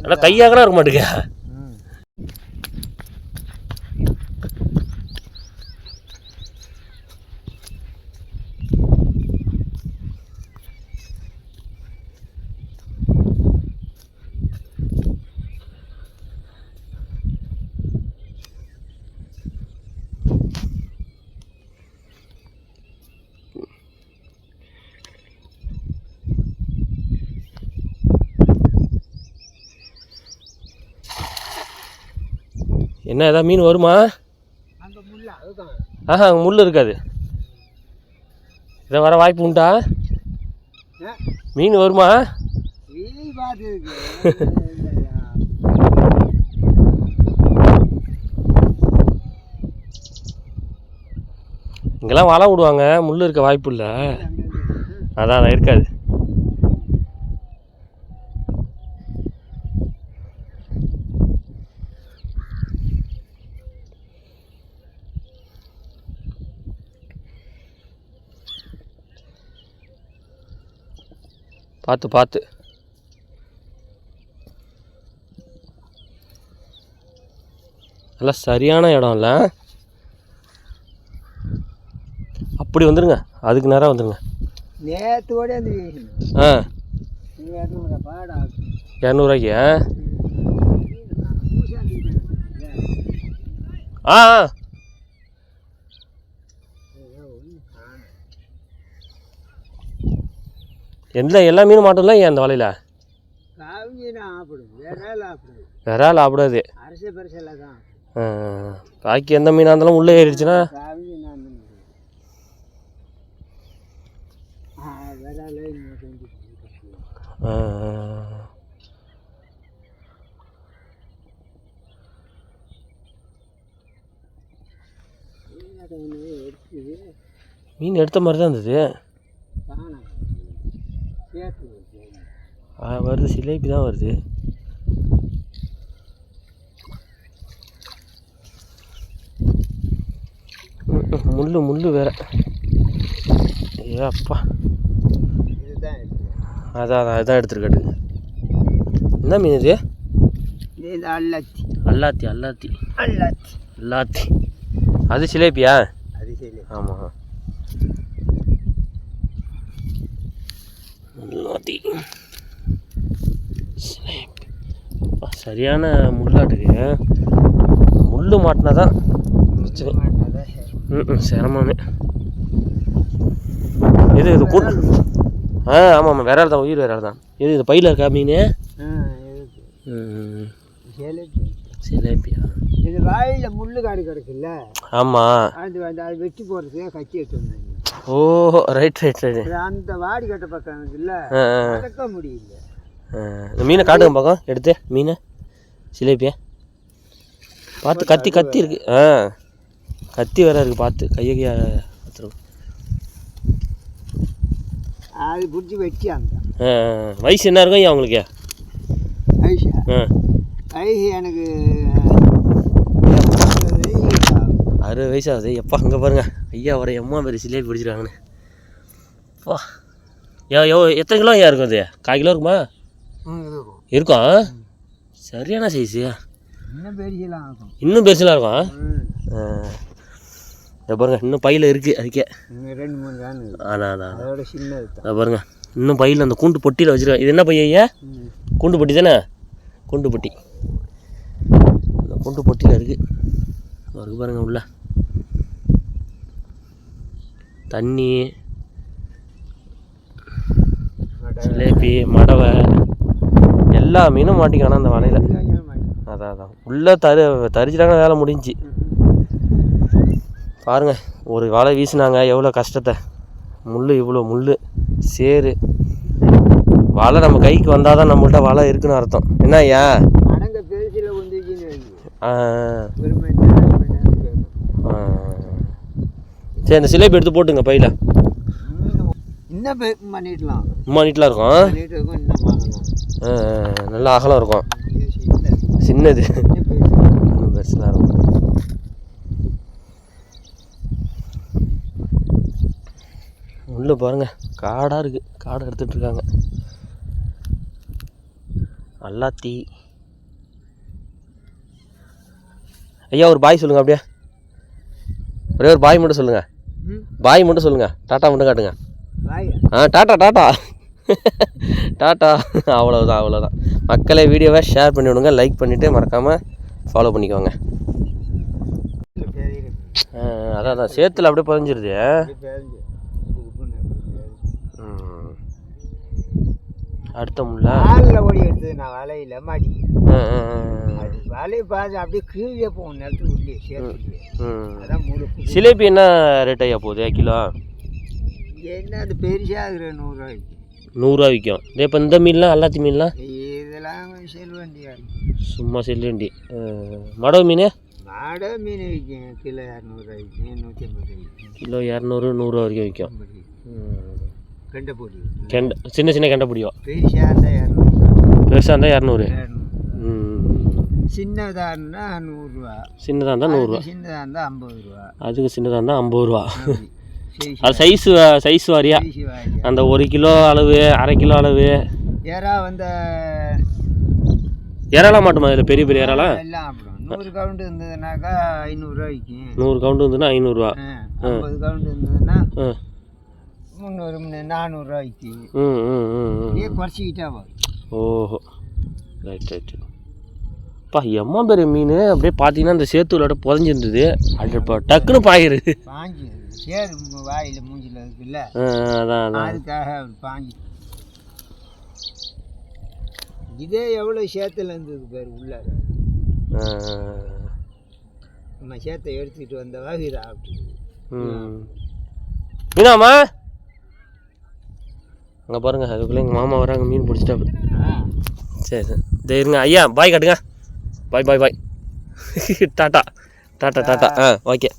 ஆனால் கையாகலாம் இருக்க மாட்டேங்க. என்ன ஏதாவது மீன் வருமா? ஆஹா, அங்கே முள் இருக்காது. இதை வர வாய்ப்பு உண்டா? மீன் வருமா? இங்கெல்லாம் வலை விடுவாங்க, முள் இருக்க வாய்ப்பு இல்லை. அதான் இருக்காது. பார்த்து பார்த்து. நல்லா சரியான இடம் இல்லை. அப்படி வந்துடுங்க, அதுக்கு நேரம் வந்துடுங்க. நேற்றோட ஆ 200ரூவாய்க்கு. ஆ எல்லா மீனும் மாட்டோம்ல ஏன் அந்த வலையில்? விரால் ஆப்பிடாது. பாக்கி எந்த மீனாக இருந்தாலும் உள்ளே ஏறிடுச்சுன்னா மீன் எடுத்த மாதிரி தான் இருந்தது. வருது, சிலேபி தான் வருது. முள்ளு வேற. ஏப்பா, அதான் எடுத்துருக்காட்டுங்க. என்ன மீன் இது? அல்லாத்தி. அது சிலேபியா? ஆமாம், அல்லாத்தி. சரியான முள்ளாட்டுக்கு. முள் மாட்டினா தான் சிரமமே. இது கூட்டு. ஆமாம், விரால் தான், உயிர் விரால் தான். இது பையில் இருக்கா மீன்? சிலேபியா? இது வாயில் முள்ளு காடு கிடக்குல்ல. ஆமாம், அது வெட்டி போடுறதுக்கு கட்டி எடுத்து வந்தாங்க. ஓ, ரைட். அந்த வாடி கட்ட பக்கம் இருக்குல்ல, நடக்க முடியல. இந்த மீனை காட்டுங்க பக்கம் எடுத்து. மீனை சிலேபியா பார்த்து. கத்தி இருக்கு. கத்தி வேற இருக்கு, பார்த்து. கையை பார்த்துருவோம். அது பிடிச்சி வச்சு அந்த வயசு என்ன இருக்கும் ஐயா உங்களுக்கு? வயசு எனக்கு 60 வயசு ஆகுது. எப்போ அங்கே பாருங்க ஐயா வர எம்மா பேர் சிலேபி பிடிச்சிருக்காங்கன்னு. வா, எத்தனை கிலோ ஐயா இருக்கும் அது? 1/4 கிலோ இருக்குமா? இருக்கும். சரியான சைஸு. இன்னும் பெருசெல்லாம் இருக்கும். இதை பாருங்க, இன்னும் பையில் இருக்குது. அதுக்கே 2-3 தான். அதோட சின்னது. அதை பாருங்க, இன்னும் பையில் அந்த கூண்டு பொட்டியில் வச்சுருக்கேன். இது என்ன பைய ஐயா? கூண்டு பொட்டி தானே? கூண்டு பொட்டி. அந்த கூண்டு பொட்டியில் இருக்குது. அவருக்கு பாருங்கள் உள்ள தண்ணி, சிலேபி, மடவை, எல்லா மீனும் மாட்டிக்கானா அந்த வலையில். அதான் உள்ளே தரிச்சிட்டாங்கன்னா வேலை முடிஞ்சு. பாருங்கள், ஒரு வலை வீசினாங்க, எவ்வளோ கஷ்டத்தை. இவ்வளோ முள், சேரு. வலை நம்ம கைக்கு வந்தால் தான் நம்மள்ட்ட வலை இருக்குன்னு அர்த்தம். என்ன ஐயா? சரி, இந்த சிலேபி எடுத்து போட்டுங்க பையில். இன்னும் பண்ணிடலாம். நீட்டெலாம் இருக்கும். நல்லா அகலம் இருக்கும். சின்னது பெருசுலாம் இருக்கும். உள்ளே பாருங்கள், காடாக இருக்குது. காடை எடுத்துகிட்ருக்காங்க. அல்லாத்தி. ஐயா ஒரு பாய் சொல்லுங்கள் அப்படியே, ஒரே ஒரு பாய் மட்டும் சொல்லுங்கள். பாய் மட்டும் சொல்லுங்கள், டாட்டா மட்டும் காட்டுங்க. டாட்டா டாட்டா டாட்டா. அவ்வளோதான் அவ்வளோதான். மக்களை வீடியோவை ஷேர் பண்ணி விடுங்க, லைக் பண்ணிவிட்டு மறக்காமல் ஃபாலோ பண்ணிக்கோங்க. அதான் சேத்துல அப்படியே பதிஞ்சிருது. அடுத்த முள்ள ஓடி எடுத்தது நான் வலையில் மாட்டி வலையை பார்த்து அப்படியே கீழே போகும் நிலத்துக்கு உள்ளே சேர்த்துலேயே. அதான் முழுப்பு. சிலேபி என்ன ரேட் ஐயா போகுது கிலோ? என்ன அது பெருசாக 100 ரூபாய்க்கு 100 ரூபா விற்கும். இப்போ இந்த மீன்லாம் அல்லாத்தி மீன்லாம் இதெல்லாம் செல்வண்டியா சும்மா செல்வண்டி. மடவு மீன் மாடை மீன் விற்கும் கிலோ 200 ரூபாய்க்கு 150 ரூபாய்க்கு. கிலோ 200 100 வரைக்கும் விற்கும். கெண்டை பொடி கெண்டை சின்ன சின்ன கெண்டை பிடிக்கும். பெருசாக இருந்தால் 200, பெருசாக இருந்தால் 200. சின்னதாக இருந்தால் 100 ரூபா, சின்னதாக இருந்தால் 100 ரூபா, சின்னதாக இருந்தால் 50 ரூபா. அதுக்கு சின்னதாக இருந்தால் 50 ரூபா. அது சைஸ் வாரியா அந்த 1 கிலோ அளவு 1/2 கிலோ அளவு ஏறா வந்த இறாலாம் மாட்டுமா? இதில் பெரிய பெரிய இறாலாம் எல்லாம் அப்படி 100 கவுண்ட் இருந்ததுனாக்கா 500 ரூபாய்க்கு. 100 கவுண்ட் இருந்ததுன்னா 500 ரூபா. 50 கவுண்ட் இருந்ததுன்னா 300 400 ரூபாய்க்கு. இதே குறைச்சிக்கிட்டா வரும். ஓஹோ, ரைட் ரைட். அப்பா எம்மா பெரிய மீன் அப்படியே பார்த்தீங்கன்னா இந்த சேத்துலோட புதஞ்சிருந்தது. அது இப்போ டக்குன்னு பாயிருது. பாஞ்சு சேரு வாயில் மூஞ்சில் இருக்குல்ல, அதான் அதுக்காக பாஞ்சு. இதே எவ்வளோ சேத்துல இருந்தது பேர் உள்ளார. நம்ம சேத்தை எடுத்துக்கிட்டு வந்தவா இதை ஆப்பிட்டு மீனாமா அங்கே பாருங்கள். அதுக்குள்ளே எங்கள் மாமா வராங்க, மீன் பிடிச்சிட்டா. சரி சரி இதே இருங்க ஐயா, பாய் காட்டுங்க. Bye bye bye. டாட்டா டாட்டா டாட்டா. ஓகே.